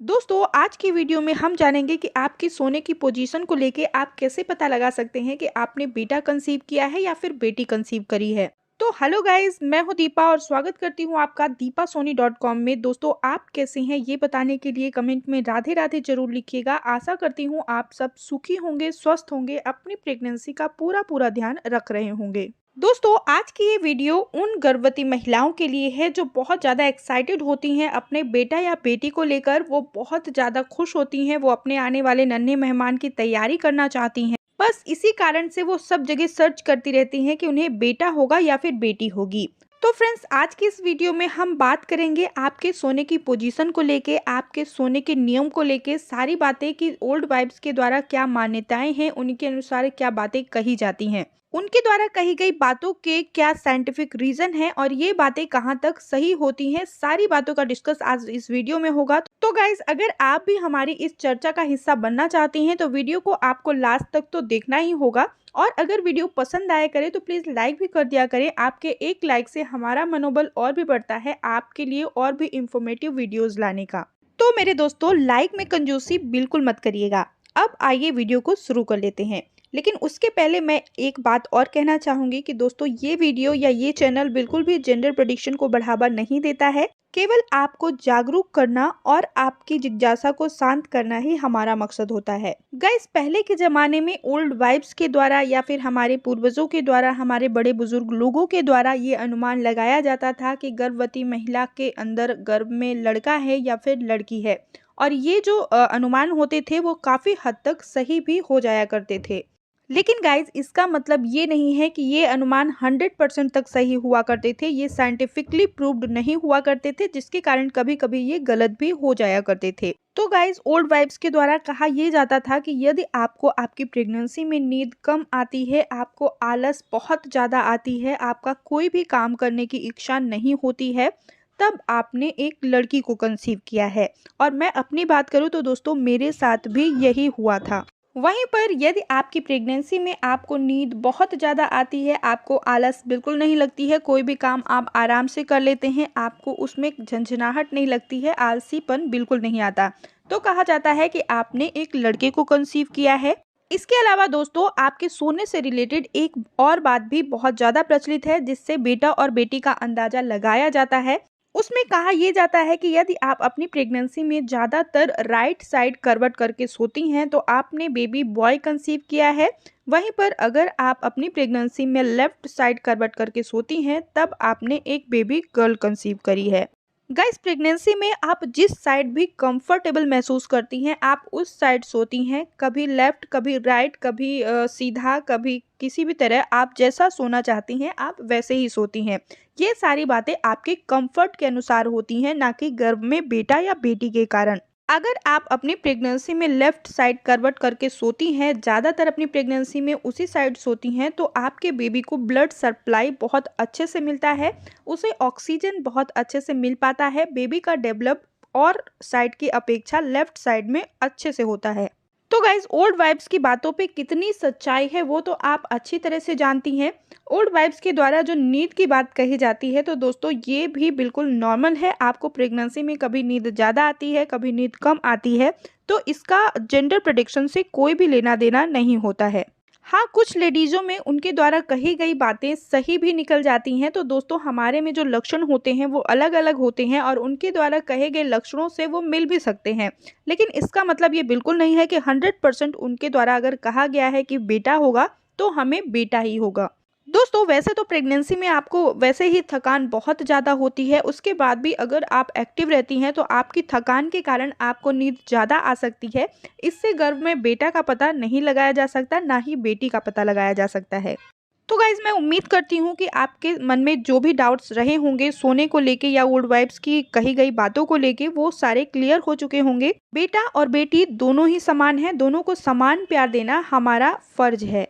दोस्तों आज की वीडियो में हम जानेंगे कि आपकी सोने की पोजीशन को लेके आप कैसे पता लगा सकते हैं कि आपने बेटा कंसीव किया है या फिर बेटी कंसीव करी है। तो हेलो गाइस, मैं हूं दीपा और स्वागत करती हूं आपका दीपासोनी.com में। दोस्तों आप कैसे हैं ये बताने के लिए कमेंट में राधे राधे जरूर लिखिएगा। आशा करती हूं आप सब सुखी होंगे, स्वस्थ होंगे, अपनी प्रेगनेंसी का पूरा पूरा ध्यान रख रहे होंगे। दोस्तों आज की ये वीडियो उन गर्भवती महिलाओं के लिए है जो बहुत ज़्यादा एक्साइटेड होती हैं अपने बेटा या बेटी को लेकर। वो बहुत ज़्यादा खुश होती हैं, वो अपने आने वाले नन्हे मेहमान की तैयारी करना चाहती हैं। बस इसी कारण से वो सब जगह सर्च करती रहती हैं कि उन्हें बेटा होगा या फिर बेटी होगी। तो फ्रेंड्स आज की इस वीडियो में हम बात करेंगे आपके सोने की पोजीशन को लेके, आपके सोने के नियम को लेके, सारी बातें कि ओल्ड वाइब्स के द्वारा क्या मान्यताएं हैं, उनके अनुसार क्या बातें कही जाती हैं, उनके द्वारा कही गई बातों के क्या साइंटिफिक रीजन है और ये बातें कहाँ तक सही होती हैं। सारी बातों का डिस्कस आज इस वीडियो में होगा। तो गाइज अगर आप भी हमारी इस चर्चा का हिस्सा बनना चाहती हैं तो वीडियो को आपको लास्ट तक तो देखना ही होगा। और अगर वीडियो पसंद आया करे तो प्लीज लाइक भी कर दिया करें। आपके एक लाइक से हमारा मनोबल और भी बढ़ता है आपके लिए और भी इंफॉर्मेटिव वीडियोस लाने का। तो मेरे दोस्तों लाइक में कंजूसी बिल्कुल मत करिएगा। अब आइए वीडियो को शुरू कर लेते हैं। लेकिन उसके पहले मैं एक बात और कहना चाहूँगी कि दोस्तों ये वीडियो या ये चैनल बिल्कुल भी जेंडर प्रेडिक्शन को बढ़ावा नहीं देता है। केवल आपको जागरूक करना और आपकी जिज्ञासा को शांत करना ही हमारा मकसद होता है। गाइस पहले के ज़माने में ओल्ड वाइब्स के द्वारा या फिर हमारे पूर्वजों के द्वारा, हमारे बड़े बुजुर्ग लोगों के द्वारा ये अनुमान लगाया जाता था कि गर्भवती महिला के अंदर गर्भ में लड़का है या फिर लड़की है। और ये जो अनुमान होते थे वो काफ़ी हद तक सही भी हो जाया करते थे। लेकिन गाइज इसका मतलब ये नहीं है कि ये अनुमान 100% तक सही हुआ करते थे। ये साइंटिफिकली प्रूव्ड नहीं हुआ करते थे, जिसके कारण कभी कभी ये गलत भी हो जाया करते थे। तो गाइज ओल्ड वाइब्स के द्वारा कहा यह जाता था कि यदि आपको आपकी प्रेगनेंसी में नींद कम आती है, आपको आलस बहुत ज़्यादा आती है, आपका कोई भी काम करने की इच्छा नहीं होती है, तब आपने एक लड़की को कंसीव किया है। और मैं अपनी बात करूँ तो दोस्तों मेरे साथ भी यही हुआ था। वहीं पर यदि आपकी प्रेगनेंसी में आपको नींद बहुत ज़्यादा आती है, आपको आलस बिल्कुल नहीं लगती है, कोई भी काम आप आराम से कर लेते हैं, आपको उसमें झंझनाहट नहीं लगती है, आलसीपन बिल्कुल नहीं आता, तो कहा जाता है कि आपने एक लड़के को कंसीव किया है। इसके अलावा दोस्तों आपके सोने से रिलेटेड एक और बात भी बहुत ज़्यादा प्रचलित है जिससे बेटा और बेटी का अंदाज़ा लगाया जाता है। उसमें कहा यह जाता है कि यदि आप अपनी प्रेगनेंसी में ज़्यादातर राइट साइड करवट करके सोती हैं तो आपने बेबी बॉय कंसीव किया है। वहीं पर अगर आप अपनी प्रेगनेंसी में लेफ्ट साइड करवट करके सोती हैं तब आपने एक बेबी गर्ल कंसीव करी है। गाइस प्रेगनेंसी में आप जिस साइड भी कंफर्टेबल महसूस करती हैं आप उस साइड सोती हैं, कभी लेफ्ट कभी राइट, कभी सीधा, कभी किसी भी तरह आप जैसा सोना चाहती हैं आप वैसे ही सोती हैं। ये सारी बातें आपके कंफर्ट के अनुसार होती हैं, ना कि गर्भ में बेटा या बेटी के कारण। अगर आप अपनी प्रेगनेंसी में लेफ्ट साइड करवट करके सोती हैं, ज़्यादातर अपनी प्रेगनेंसी में उसी साइड सोती हैं, तो आपके बेबी को ब्लड सप्लाई बहुत अच्छे से मिलता है, उसे ऑक्सीजन बहुत अच्छे से मिल पाता है, बेबी का डेवलप और साइड की अपेक्षा लेफ्ट साइड में अच्छे से होता है। तो गाइज ओल्ड वाइब्स की बातों पे कितनी सच्चाई है वो तो आप अच्छी तरह से जानती हैं। ओल्ड वाइब्स के द्वारा जो नींद की बात कही जाती है तो दोस्तों ये भी बिल्कुल नॉर्मल है। आपको प्रेगनेंसी में कभी नींद ज़्यादा आती है, कभी नींद कम आती है, तो इसका जेंडर प्रेडिक्शन से कोई भी लेना देना नहीं होता है। हाँ, कुछ लेडीज़ों में उनके द्वारा कही गई बातें सही भी निकल जाती हैं। तो दोस्तों हमारे में जो लक्षण होते हैं वो अलग अलग होते हैं और उनके द्वारा कहे गए लक्षणों से वो मिल भी सकते हैं। लेकिन इसका मतलब ये बिल्कुल नहीं है कि 100% उनके द्वारा अगर कहा गया है कि बेटा होगा तो हमें बेटा ही होगा। दोस्तों वैसे तो प्रेगनेंसी में आपको वैसे ही थकान बहुत ज़्यादा होती है, उसके बाद भी अगर आप एक्टिव रहती हैं तो आपकी थकान के कारण आपको नींद ज़्यादा आ सकती है। इससे गर्भ में बेटा का पता नहीं लगाया जा सकता, ना ही बेटी का पता लगाया जा सकता है। तो गाइज मैं उम्मीद करती हूँ कि आपके मन में जो भी डाउट्स रहे होंगे सोने को लेके या ओल्ड वाइब्स की कही गई बातों को लेके वो सारे क्लियर हो चुके होंगे। बेटा और बेटी दोनों ही समान हैं, दोनों को समान प्यार देना हमारा फर्ज है।